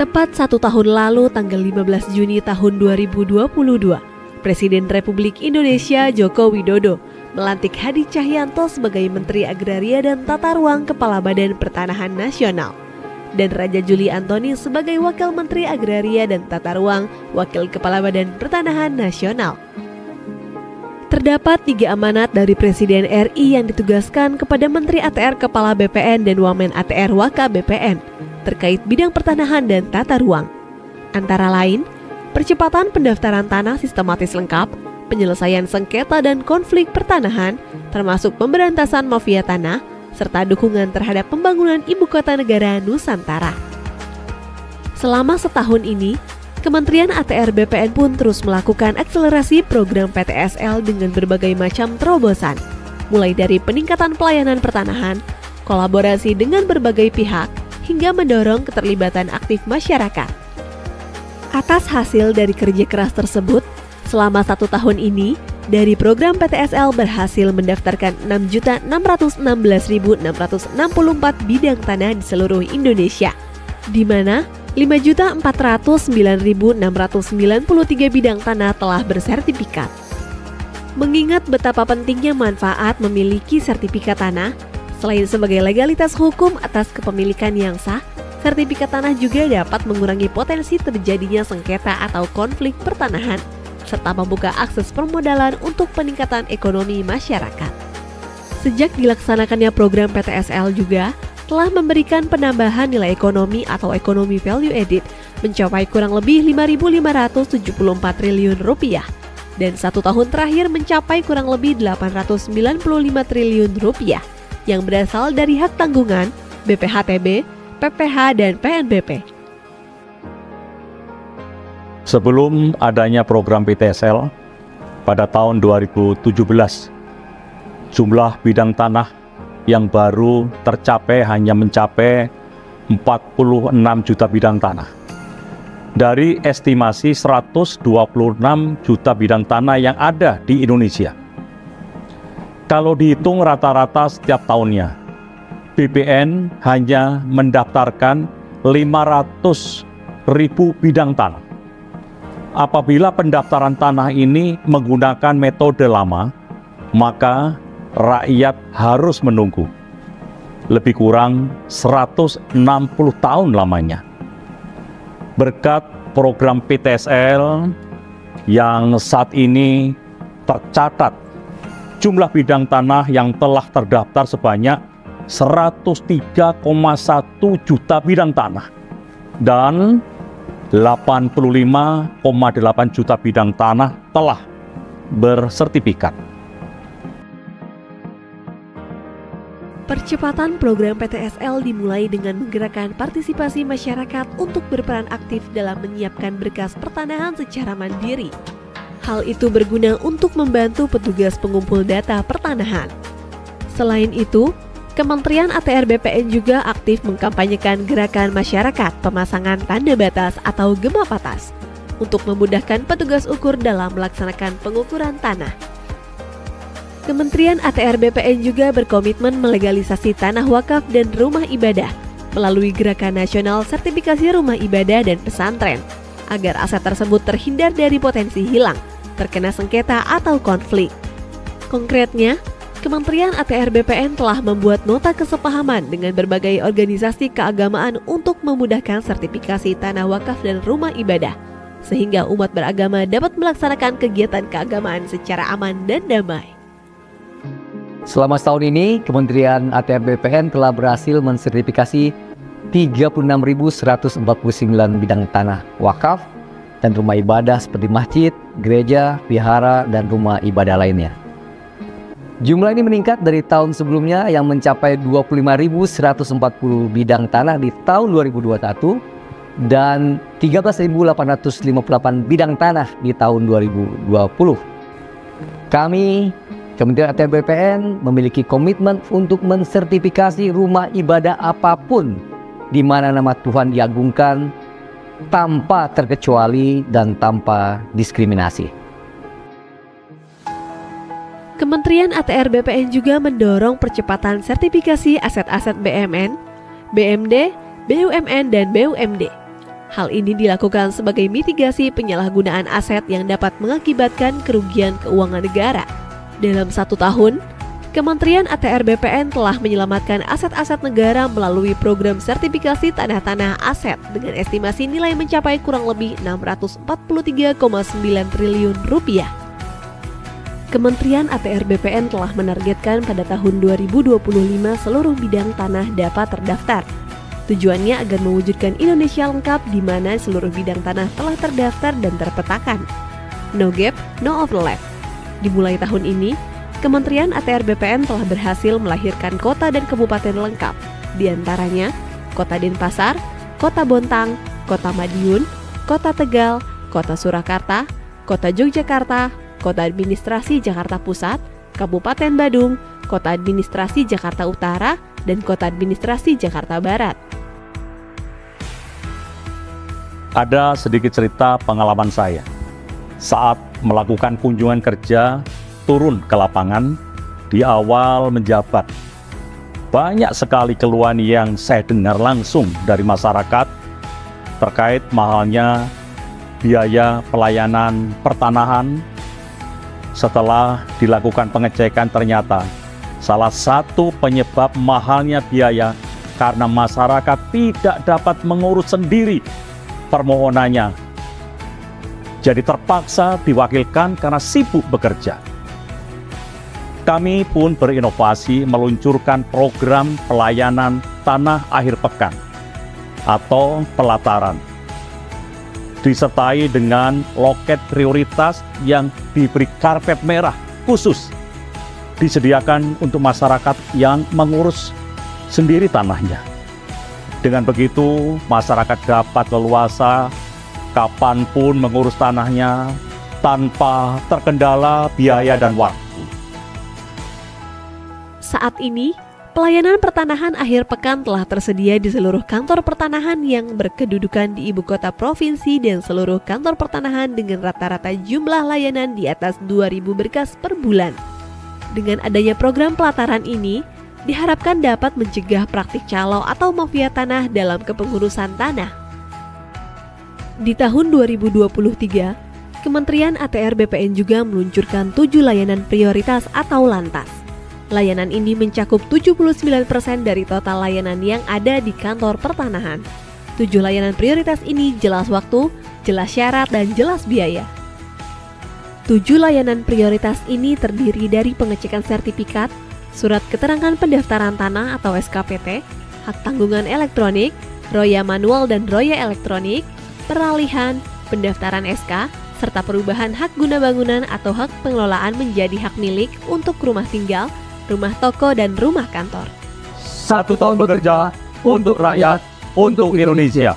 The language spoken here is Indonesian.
Tepat 1 tahun lalu, tanggal 15 Juni tahun 2022, Presiden Republik Indonesia Joko Widodo melantik Hadi Cahyanto sebagai Menteri Agraria dan Tata Ruang Kepala Badan Pertanahan Nasional, dan Raja Juli Antoni sebagai Wakil Menteri Agraria dan Tata Ruang Wakil Kepala Badan Pertanahan Nasional. Terdapat 3 amanat dari Presiden RI yang ditugaskan kepada Menteri ATR Kepala BPN dan Wamen ATR Waka BPN terkait bidang pertanahan dan tata ruang. Antara lain, percepatan pendaftaran tanah sistematis lengkap, penyelesaian sengketa dan konflik pertanahan, termasuk pemberantasan mafia tanah, serta dukungan terhadap pembangunan Ibu Kota Negara Nusantara. Selama setahun ini, Kementerian ATR BPN pun terus melakukan akselerasi program PTSL dengan berbagai macam terobosan, mulai dari peningkatan pelayanan pertanahan, kolaborasi dengan berbagai pihak, hingga mendorong keterlibatan aktif masyarakat. Atas hasil dari kerja keras tersebut, selama 1 tahun ini, dari program PTSL berhasil mendaftarkan 6.616.664 bidang tanah di seluruh Indonesia, di mana 5.409.693 bidang tanah telah bersertifikat. Mengingat betapa pentingnya manfaat memiliki sertifikat tanah, selain sebagai legalitas hukum atas kepemilikan yang sah, sertifikat tanah juga dapat mengurangi potensi terjadinya sengketa atau konflik pertanahan, serta membuka akses permodalan untuk peningkatan ekonomi masyarakat. Sejak dilaksanakannya program PTSL juga telah memberikan penambahan nilai ekonomi atau ekonomi value added mencapai kurang lebih 5.574 triliun rupiah, dan 1 tahun terakhir mencapai kurang lebih 895 triliun rupiah yang berasal dari hak tanggungan, BPHTB, PPH, dan PNBP. Sebelum adanya program PTSL, pada tahun 2017, jumlah bidang tanah yang baru tercapai hanya mencapai 46 juta bidang tanah. Dari estimasi 126 juta bidang tanah yang ada di Indonesia. Kalau dihitung rata-rata setiap tahunnya, BPN hanya mendaftarkan 500.000 bidang tanah. Apabila pendaftaran tanah ini menggunakan metode lama, maka rakyat harus menunggu lebih kurang 160 tahun lamanya. Berkat program PTSL yang saat ini tercatat jumlah bidang tanah yang telah terdaftar sebanyak 103,1 juta bidang tanah dan 85,8 juta bidang tanah telah bersertifikat. Percepatan program PTSL dimulai dengan menggerakkan partisipasi masyarakat untuk berperan aktif dalam menyiapkan berkas pertanahan secara mandiri. Hal itu berguna untuk membantu petugas pengumpul data pertanahan. Selain itu, Kementerian ATR BPN juga aktif mengkampanyekan gerakan masyarakat pemasangan tanda batas atau gema batas untuk memudahkan petugas ukur dalam melaksanakan pengukuran tanah. Kementerian ATR BPN juga berkomitmen melegalisasi tanah wakaf dan rumah ibadah melalui Gerakan Nasional Sertifikasi Rumah Ibadah dan Pesantren, agar aset tersebut terhindar dari potensi hilang, terkena sengketa atau konflik. Konkretnya, Kementerian ATR BPN telah membuat nota kesepahaman dengan berbagai organisasi keagamaan untuk memudahkan sertifikasi tanah wakaf dan rumah ibadah, sehingga umat beragama dapat melaksanakan kegiatan keagamaan secara aman dan damai. Selama setahun ini, Kementerian ATR BPN telah berhasil mensertifikasi 36.149 bidang tanah wakaf dan rumah ibadah seperti masjid, gereja, vihara, dan rumah ibadah lainnya. Jumlah ini meningkat dari tahun sebelumnya yang mencapai 25.140 bidang tanah di tahun 2021 dan 13.858 bidang tanah di tahun 2020. Kami, Kementerian ATR BPN, memiliki komitmen untuk mensertifikasi rumah ibadah apapun di mana nama Tuhan diagungkan tanpa terkecuali dan tanpa diskriminasi. Kementerian ATR BPN juga mendorong percepatan sertifikasi aset-aset BMN, BMD, BUMN, dan BUMD. Hal ini dilakukan sebagai mitigasi penyalahgunaan aset yang dapat mengakibatkan kerugian keuangan negara. Dalam 1 tahun, Kementerian ATR BPN telah menyelamatkan aset-aset negara melalui program sertifikasi tanah-tanah aset dengan estimasi nilai mencapai kurang lebih 643,9 triliun rupiah. Kementerian ATR BPN telah menargetkan pada tahun 2025 seluruh bidang tanah dapat terdaftar. Tujuannya agar mewujudkan Indonesia lengkap di mana seluruh bidang tanah telah terdaftar dan terpetakan. No gap, no overlap. Dimulai tahun ini, Kementerian ATR BPN telah berhasil melahirkan kota dan kabupaten lengkap, di antaranya Kota Denpasar, Kota Bontang, Kota Madiun, Kota Tegal, Kota Surakarta, Kota Yogyakarta, Kota Administrasi Jakarta Pusat, Kabupaten Badung, Kota Administrasi Jakarta Utara, dan Kota Administrasi Jakarta Barat. Ada sedikit cerita pengalaman saya saat melakukan kunjungan kerja turun ke lapangan di awal menjabat. Banyak sekali keluhan yang saya dengar langsung dari masyarakat terkait mahalnya biaya pelayanan pertanahan. Setelah dilakukan pengecekan, ternyata salah satu penyebab mahalnya biaya karena masyarakat tidak dapat mengurus sendiri permohonannya. Jadi terpaksa diwakilkan karena sibuk bekerja. Kami pun berinovasi meluncurkan program pelayanan tanah akhir pekan atau pelataran, disertai dengan loket prioritas yang diberi karpet merah khusus disediakan untuk masyarakat yang mengurus sendiri tanahnya. Dengan begitu, masyarakat dapat leluasa kapanpun mengurus tanahnya tanpa terkendala biaya dan waktu. Saat ini, pelayanan pertanahan akhir pekan telah tersedia di seluruh kantor pertanahan yang berkedudukan di ibu kota provinsi dan seluruh kantor pertanahan dengan rata-rata jumlah layanan di atas 2.000 berkas per bulan. Dengan adanya program pelataran ini, diharapkan dapat mencegah praktik calo atau mafia tanah dalam kepengurusan tanah. Di tahun 2023, Kementerian ATR BPN juga meluncurkan 7 layanan prioritas atau lantas. Layanan ini mencakup 79% dari total layanan yang ada di kantor pertanahan. 7 layanan prioritas ini jelas waktu, jelas syarat, dan jelas biaya. 7 layanan prioritas ini terdiri dari pengecekan sertifikat, surat keterangan pendaftaran tanah atau SKPT, hak tanggungan elektronik, roya manual dan roya elektronik, peralihan, pendaftaran SK, serta perubahan hak guna bangunan atau hak pengelolaan menjadi hak milik untuk rumah tinggal, rumah toko, dan rumah kantor. 1 tahun bekerja untuk rakyat, untuk Indonesia.